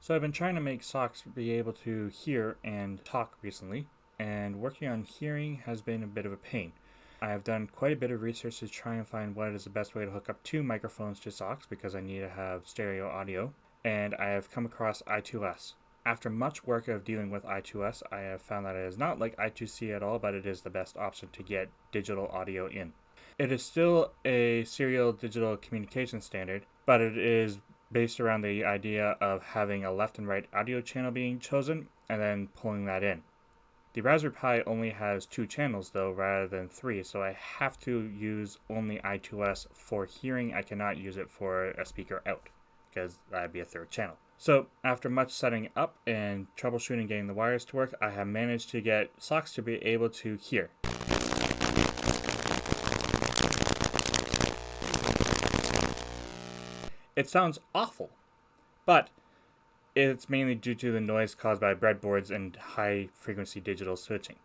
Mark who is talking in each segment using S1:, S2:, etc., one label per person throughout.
S1: So I've been trying to make socks be able to hear and talk recently, and working on hearing has been a bit of a pain. I have done quite a bit of research to try and find what is the best way to hook up two microphones to socks because I need to have stereo audio, and I have come across I2S. After much work of dealing with I2S, I have found that it is not like I2C at all, but it is the best option to get digital audio in. It is still a serial digital communication standard, but it is based around the idea of having a left and right audio channel being chosen and then pulling that in. The Raspberry Pi only has 2 channels though rather than 3, so I have to use only I2S for hearing. I cannot use it for a speaker out because that'd be a 3rd channel. So after much setting up and troubleshooting getting the wires to work, I have managed to get socks to be able to hear. It sounds awful, but it's mainly due to the noise caused by breadboards and high-frequency digital switching.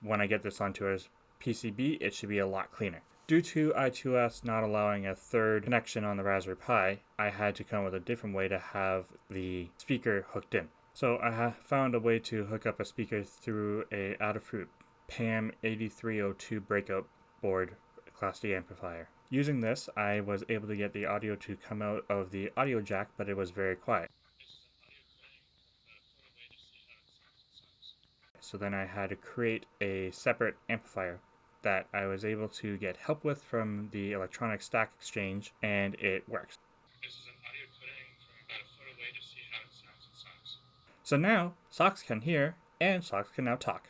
S1: When I get this onto a PCB, it should be a lot cleaner. Due to I2S not allowing a 3rd connection on the Raspberry Pi, I had to come up with a different way to have the speaker hooked in. So I have found a way to hook up a speaker through a Adafruit PAM 8302 breakout board Class D amplifier. Using this, I was able to get the audio to come out of the audio jack, but it was very quiet. So then I had to create a separate amplifier that I was able to get help with from the Electronic Stack Exchange, and it works.
S2: This is an audio coding from about a foot away to see how it sounds in socks.
S1: So now, socks can hear, and socks can now talk.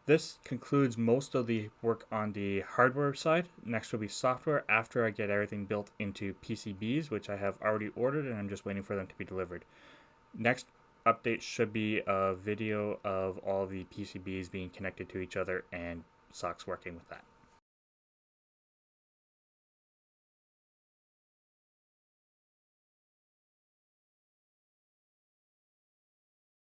S1: This concludes most of the work on the hardware side. Next will be software after I get everything built into PCBs, which I have already ordered and I'm just waiting for them to be delivered. Next update should be a video of all the PCBs being connected to each other and socks working with that.